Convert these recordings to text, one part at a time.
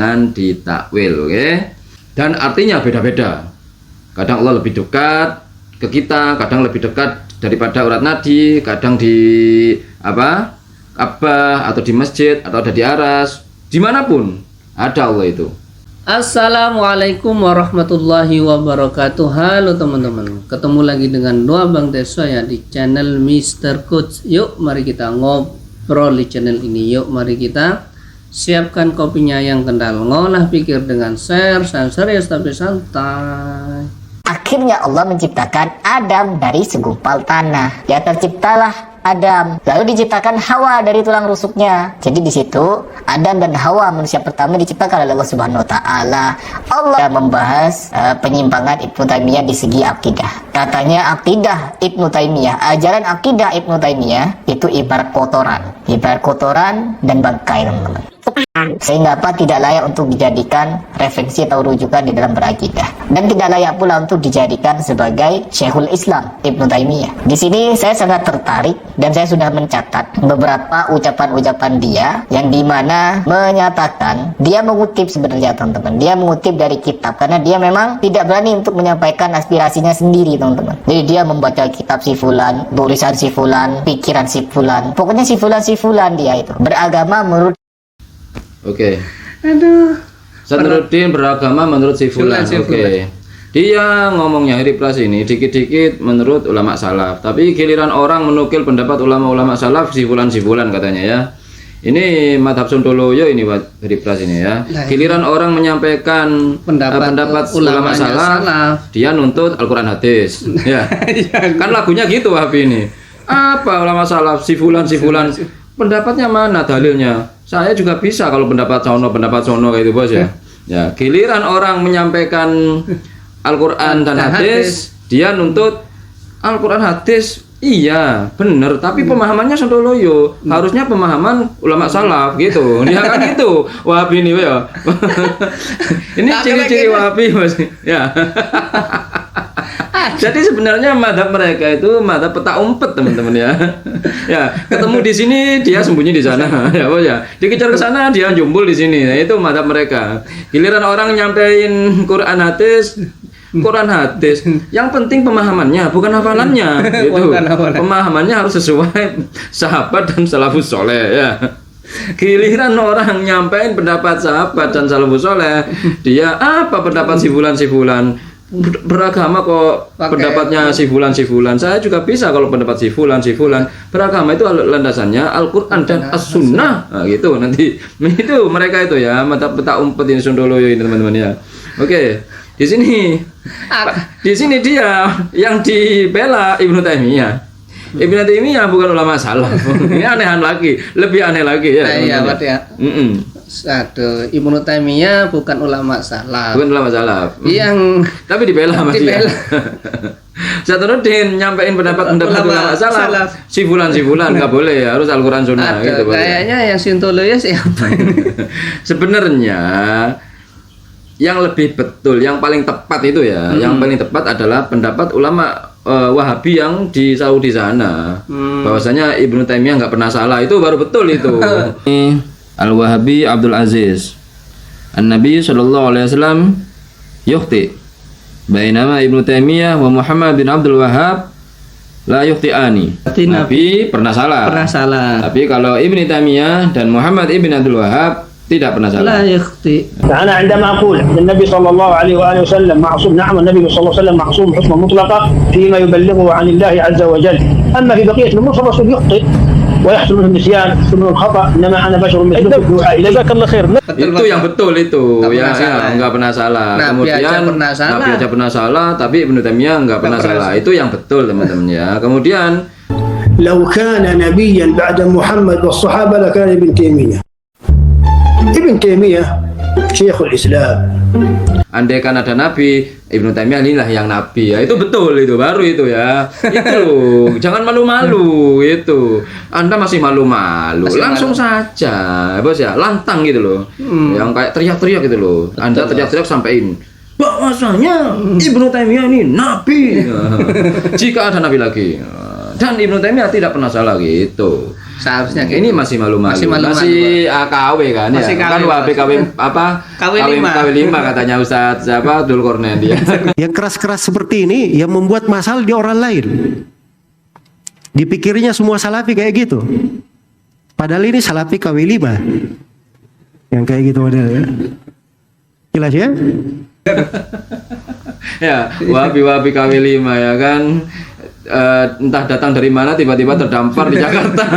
jangan ditakwil, oke? Dan artinya beda-beda. Kadang Allah lebih dekat ke kita, kadang lebih dekat daripada urat nadi, kadang di Ka'bah atau di masjid atau ada di aras, dimanapun ada Allah itu. Assalamualaikum warahmatullahi wabarakatuh. Halo teman-teman, ketemu lagi dengan Doa Bang Deso ya di channel Mr. Coach. Yuk mari kita ngobrol di channel ini. Yuk mari kita siapkan kopinya yang kental, ngolah pikir dengan share serius tapi santai. Akhirnya Allah menciptakan Adam dari segumpal tanah. Ya, terciptalah Adam, lalu diciptakan Hawa dari tulang rusuknya. Jadi di situ Adam dan Hawa, manusia pertama, diciptakan oleh Allah Subhanahu wa taala. Allah membahas penyimpangan Ibnu Taimiyah di segi akidah. Katanya akidah Ibnu Taimiyah, ajaran akidah Ibnu Taimiyah itu ibarat kotoran dan bangkai, teman-teman. Sehingga tidak layak untuk dijadikan referensi atau rujukan di dalam berakidah, dan tidak layak pula untuk dijadikan sebagai Syekhul Islam Ibnu Taimiyah. Di sini saya sangat tertarik dan saya sudah mencatat beberapa ucapan-ucapan dia yang dimana menyatakan dia mengutip, sebenarnya teman-teman, dia mengutip dari kitab karena dia memang tidak berani untuk menyampaikan aspirasinya sendiri, teman-teman. Jadi dia membaca kitab si fulan, tulisan si fulan, pikiran si fulan, pokoknya si fulan dia itu beragama menurut. Oke. Aduh. Sadruddin beragama menurut si fulan. Oke. Dia ngomongnya Hiriplas ini dikit-dikit menurut ulama salaf. Tapi giliran orang menukil pendapat ulama-ulama salaf si fulan katanya ya. Ini madhab Sontoloyo ini Hiriplas ini ya. Giliran orang menyampaikan pendapat ulama salaf, dia nuntut Al-Quran hadis. Ya. Kan lagunya gitu Wahabi ini. Apa ulama salaf si fulan. Pendapatnya mana dalilnya? Saya juga bisa kalau pendapat sono kayak itu bos ya. Ya, giliran orang menyampaikan Al-Quran dan hadis, dia nuntut Al-Quran hadis. Iya, bener, tapi pemahamannya Sontoloyo. Harusnya pemahaman ulama salaf gitu. Dia kan gitu. Wahabi ini ya. Ini ciri-ciri Wahabi bos. Ya. Jadi sebenarnya madhab mereka itu madhab peta umpet, teman-teman ya. Ya, ketemu di sini dia sembunyi di sana, ya bos ya. Dikejar ke sana dia jumbul di sini. Nah, itu madhab mereka. Giliran orang nyampein Quran hadis, yang penting pemahamannya, bukan hafalannya. Gitu. Pemahamannya harus sesuai sahabat dan salafus soleh ya. Giliran orang nyampein pendapat sahabat dan salafus soleh, dia apa pendapat si fulan. Beragama kok pendapatnya si fulan. Saya juga bisa kalau pendapat si fulan. Beragama itu landasannya Al-Quran dan As-Sunnah. Nah, gitu nanti itu mereka itu ya, mata peta umpet ini Sontoloyo ini, teman-teman ya. Oke, di sini dia yang dibela Ibnu Taimiyah. Ibnu Taimiyah bukan ulama salaf. Ini lebih aneh lagi ya. Iya, Pak ya. Aduh, Ibnu Taimiyah bukan ulama salaf. Yang tapi dibela sama dia. Sadruddin nyampein pendapat ulama salaf. Si fulan enggak boleh, harus Al-Qur'an Sunnah gitu. Kayaknya yang Sontoloyo siapa ini? Sebenarnya yang lebih betul, yang paling tepat itu ya, yang paling tepat adalah pendapat ulama Wahabi yang di Saudi sana. Bahwasanya Ibnu Taimiyah enggak pernah salah, itu baru betul itu. Al-Wahabi Abdul Aziz An-Nabi sallallahu alaihi wasallam yukhti bainama Ibnu Taimiyah wa Muhammad bin Abdul Wahhab la yukhti'ani. Nabi pernah salah. Tapi kalau Ibnu Taimiyah dan Muhammad ibn Abdul Wahhab tidak pernah salah. La yukhti. Ana عندما أقول أن النبي صلى الله عليه وآله وسلم معصوم، نعم النبي صلى الله عليه وسلم معصوم حكما مطلقا فيما يبلغه عن الله عز وجل. أما في بقية الأمور فالرسول يخطئ ويحصل منه النسيان، يحصل منه الخطأ، إنما أنا بشر مثلكم يوحى إلي. جزاك الله خير. Itu yang betul itu, nggak pernah salah. Kemudian Nabi aja pernah salah, tapi Ibnu Taimiyah nggak pernah salah. Itu yang betul, teman-teman ya. Kemudian لو كان نبيا بعد محمد والصحابة لكان ابن تيمية. ابن تيمية شيخ الإسلام. andai kan ada nabi, Ibnu Taimiyah inilah yang nabi ya. Itu betul, itu baru itu ya. Itu jangan malu-malu itu. Anda masih malu-malu, langsung saja bos ya, lantang gitu loh. Yang kayak teriak-teriak gitu loh. Anda teriak-teriak sampein bahwasanya Ibnu Taimiyah ini nabi. Jika ada nabi lagi, dan Ibnu Taimiyah tidak pernah salah gitu. Seharusnya kayak Ini masih malu-malu. Masih malu-malu, Masih KW kan ya. Masih KW, Kan Wahabi KW apa? KW5 katanya Ustaz siapa Dzulqarnain dia. Yang keras-keras seperti ini yang membuat masalah di orang lain. Dipikirnya semua salafi kayak gitu. Padahal ini salafi KW5. Yang kayak gitu model ya. Jelas ya? Ya, Wahabi KW5 ya kan. Entah datang dari mana tiba-tiba terdampar di Jakarta.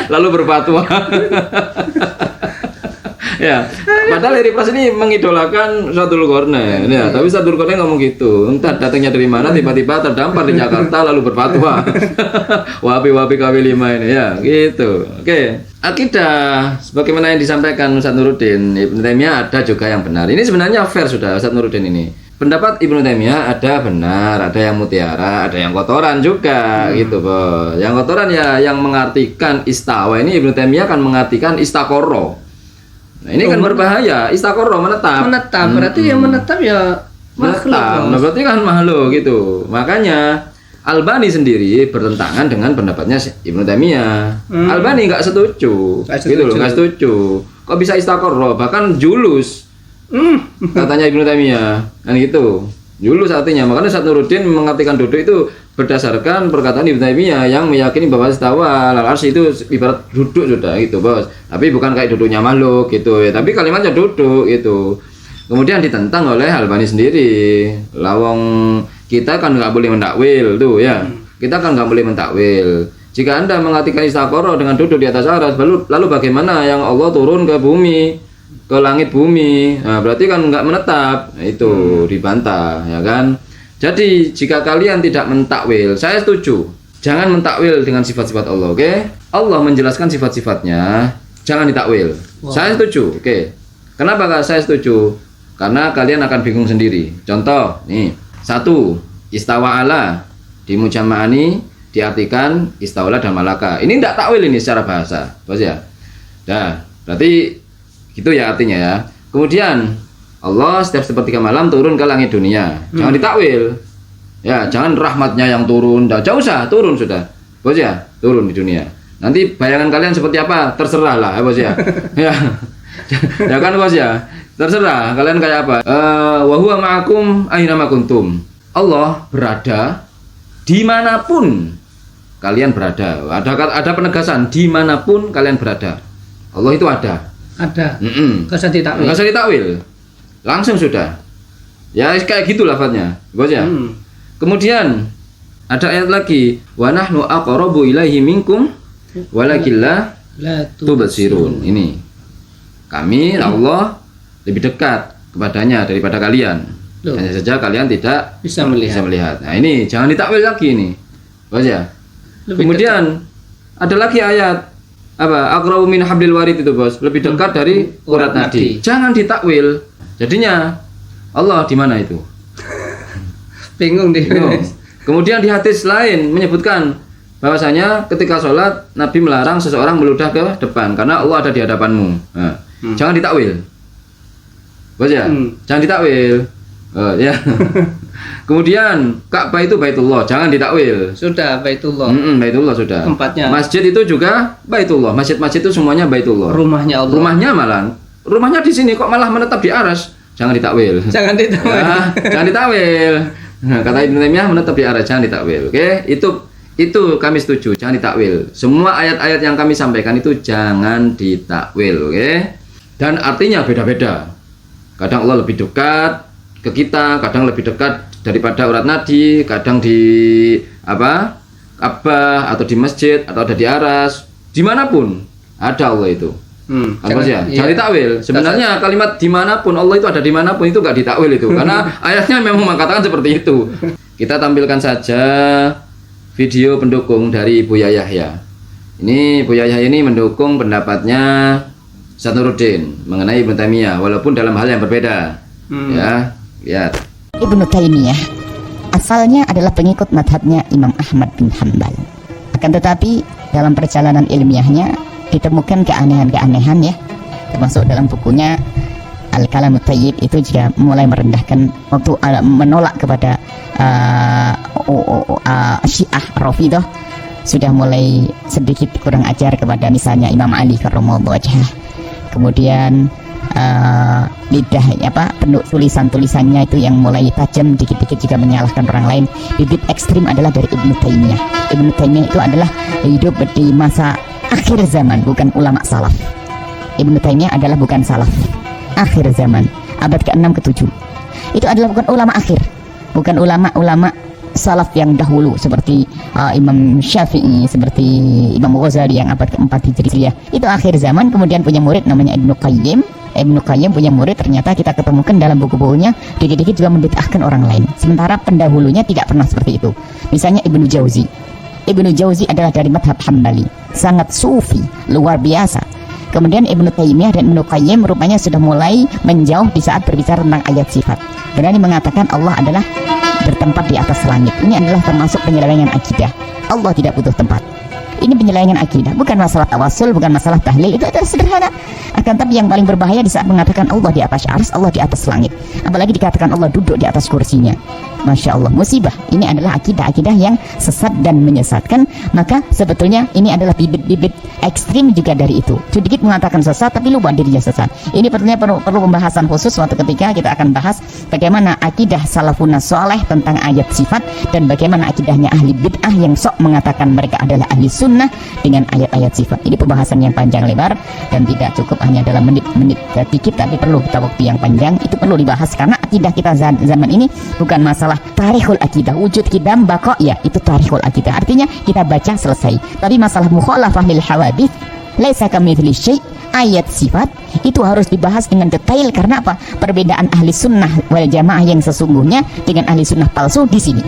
Lalu berfatwa. Ya, padahal Eri Pras ini mengidolakan Dzulqarnain ya, tapi Dzulqarnain ngomong gitu. Entah datangnya dari mana tiba-tiba terdampar di Jakarta lalu berfatwa. Wahabi KW5 ini ya, gitu. Oke. Akidah sebagaimana yang disampaikan Ustaz Nuruddin Ibnu Taimiyah ada juga yang benar. Ini sebenarnya fair sudah Ustaz Nuruddin ini. Pendapat Ibnu Taimiyah ada benar, ada yang mutiara, ada yang kotoran juga gitu, Bos. Yang kotoran ya yang mengartikan istawa ini Ibnu Taimiyah kan mengartikan istaqarra. Nah, ini kan berbahaya, istaqarra menetap. Menetap, berarti yang menetap ya makhluk. Nah, berarti kan makhluk gitu. Makanya Albani sendiri bertentangan dengan pendapatnya Ibnu Taimiyah. Albani nggak setuju. Gitu loh, nggak setuju. Kok bisa istaqarra? Bahkan julus. Katanya Ibnu Taimiyah kan gitu, julus artinya. Makanya Ustaz Nuruddin mengartikan duduk itu berdasarkan perkataan Ibnu Taimiyah yang meyakini bahwa istawa alal arsy itu ibarat duduk sudah gitu, Bos. Tapi bukan kayak duduknya makhluk gitu ya, tapi kalimatnya duduk gitu. Kemudian ditentang oleh Albani sendiri. Lawang kita kan nggak boleh mendakwil tuh ya. Kita kan nggak boleh mendakwil. Jika Anda mengartikan istaqarra dengan duduk di atas aras, lalu bagaimana yang Allah turun ke bumi? Ke langit bumi, nah, berarti kan nggak menetap. Nah, itu dibantah ya kan. Jadi jika kalian tidak mentakwil, saya setuju, jangan mentakwil dengan sifat-sifat Allah, oke? Allah menjelaskan sifat-sifatnya, jangan ditakwil. Saya setuju, oke? Kenapa kak saya setuju? Karena kalian akan bingung sendiri. Contoh nih, 1 istawa ala di mujama'ani diartikan istaula dan malaka. Ini tidak takwil ini secara bahasa, Bos ya. Nah, berarti gitu ya artinya ya. Kemudian Allah setiap sepertiga malam turun ke langit dunia. Jangan ditakwil. Ya, jangan rahmatnya yang turun. Jauh usah turun sudah. Bos ya, turun di dunia. Nanti bayangan kalian seperti apa? Terserah lah, Bos ya. Ya. Ya kan Bos ya. Terserah kalian kayak apa. Wa huwa ma'akum aina ma kuntum. Allah berada dimanapun kalian berada. Ada penegasan dimanapun kalian berada. Allah itu ada. Ada. Gak usah ditakwil. Langsung sudah. Ya kayak gitu lafadznya, Bos ya. Kemudian ada ayat lagi, wa nahnu aqrabu ilaihi minkum walakin la tubsirun. Ini. Kami Allah lebih dekat kepadanya daripada kalian. Hanya saja kalian tidak bisa melihat. Nah, ini jangan ditakwil lagi ini. Bos ya. Kemudian ada lagi ayat apa aqrabu min hablil warid itu, Bos, lebih dekat dari urat nadi. Jangan ditakwil. Jadinya Allah di mana itu? Bingung deh. Kemudian di hadis lain menyebutkan bahwasanya ketika sholat Nabi melarang seseorang meludah ke depan karena Allah ada di hadapanmu. Nah, jangan ditakwil. Bos ya, jangan ditakwil. Ya. Kemudian Ka'bah itu Baitullah, jangan ditakwil. Sudah Baitullah. Baitullah sudah. Tempatnya. Masjid itu juga Baitullah. Masjid-masjid itu semuanya Baitullah. Rumahnya Allah. Rumahnya di sini kok malah menetap di aras. Jangan ditakwil. Jangan ditakwil. Ya, jangan ditakwil. Nah, kata Ibnu Taimiyah menetap di aras, jangan ditakwil. Oke? Itu kami setuju, jangan ditakwil. Semua ayat-ayat yang kami sampaikan itu jangan ditakwil, oke? Dan artinya beda-beda. Kadang Allah lebih dekat ke kita, kadang lebih dekat daripada urat nadi, kadang di apa Ka'bah atau di masjid atau ada di aras, dimanapun ada Allah itu. Jangan ditakwil. Sebenarnya kalimat dimanapun Allah itu ada dimanapun itu nggak ditakwil itu, karena ayatnya memang mengatakan seperti itu. Kita tampilkan saja video pendukung dari Buya Yahya. Ini Buya Yahya ini mendukung pendapatnya Ustaz Nuruddin mengenai Ibnu Taimiyah, walaupun dalam hal yang berbeda. Ya, lihat. Ibnu Taimiyah asalnya adalah pengikut madhabnya Imam Ahmad bin Hanbal. Akan tetapi dalam perjalanan ilmiahnya ditemukan keanehan-keanehan ya, termasuk dalam bukunya Al-Kalamut Thayyib itu juga mulai merendahkan waktu menolak kepada Syiah Rafidhah sudah mulai sedikit kurang ajar kepada misalnya Imam Ali karramallahu wajhah. Kemudian lidah penuh tulisan-tulisannya itu yang mulai tajam, dikit-dikit juga menyalahkan orang lain. Bibit ekstrim adalah dari Ibnu Taimiyah. Ibnu Taimiyah itu adalah hidup di masa akhir zaman, bukan ulama salaf. Ibnu Taimiyah adalah bukan salaf, akhir zaman, abad ke-6 ke-7. Itu adalah bukan ulama akhir, bukan ulama-ulama salaf yang dahulu seperti Imam Syafi'i, seperti Imam Ghazali yang abad ke-4 Hijriah. Itu akhir zaman. Kemudian punya murid namanya Ibnu Qayyim. Ibnu Qayyim punya murid, ternyata kita ketemukan dalam buku-bukunya dikit-dikit juga membid'ahkan orang lain, sementara pendahulunya tidak pernah seperti itu. Misalnya Ibnu Jauzi. Ibnu Jauzi adalah dari madhab Hambali, sangat sufi, luar biasa. Kemudian Ibnu Taimiyah dan Ibnu Qayyim rupanya sudah mulai menjauh di saat berbicara tentang ayat sifat. Berani mengatakan Allah adalah bertempat di atas langit. Ini adalah termasuk penyelewengan akidah. Allah tidak butuh tempat. Ini penyelewengan akidah, bukan masalah tawasul, bukan masalah tahlil, itu adalah sederhana. Akan tapi yang paling berbahaya di saat mengatakan Allah di atas arsy, Allah di atas langit, apalagi dikatakan Allah duduk di atas kursinya. Masya Allah, musibah. Ini adalah akidah-akidah yang sesat dan menyesatkan. Maka sebetulnya ini adalah bibit-bibit ekstrim juga dari itu. Sedikit mengatakan sesat tapi lupa dirinya sesat. Ini perlu pembahasan khusus suatu ketika. Kita akan bahas bagaimana akidah salafun saleh tentang ayat sifat, dan bagaimana akidahnya ahli bid'ah yang sok mengatakan mereka adalah ahli sunnah dengan ayat-ayat sifat. Ini pembahasan yang panjang lebar dan tidak cukup hanya dalam menit-menit sedikit, tapi perlu kita waktu yang panjang. Itu perlu dibahas karena akidah kita zaman ini bukan masalah tarikhul akidah, wujud kidam bako, ya itu tarikhul akidah, artinya kita baca selesai. Tapi masalah mukhalafah lil hawadits, laisa kamitsli syai', ayat sifat itu harus dibahas dengan detail. Karena apa? Perbedaan ahli sunnah wal jamaah yang sesungguhnya dengan ahli sunnah palsu di sini.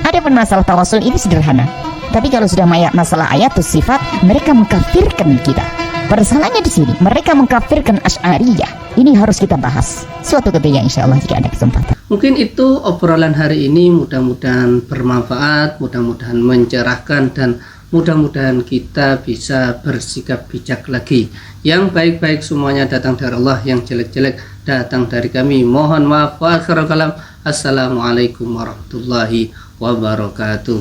Adapun masalah tawasul itu sederhana. Tapi kalau sudah masalah ayatus sifat, mereka mengkafirkan kita. Persoalannya di sini, mereka mengkafirkan Asy'ariyah. Ini harus kita bahas suatu ketika insya Allah jika ada kesempatan. Mungkin itu obrolan hari ini, mudah-mudahan bermanfaat, mudah-mudahan mencerahkan, dan mudah-mudahan kita bisa bersikap bijak lagi. Yang baik-baik semuanya datang dari Allah, yang jelek-jelek datang dari kami. Mohon maaf. Wa akhirul kalam. Assalamualaikum warahmatullahi wabarakatuh.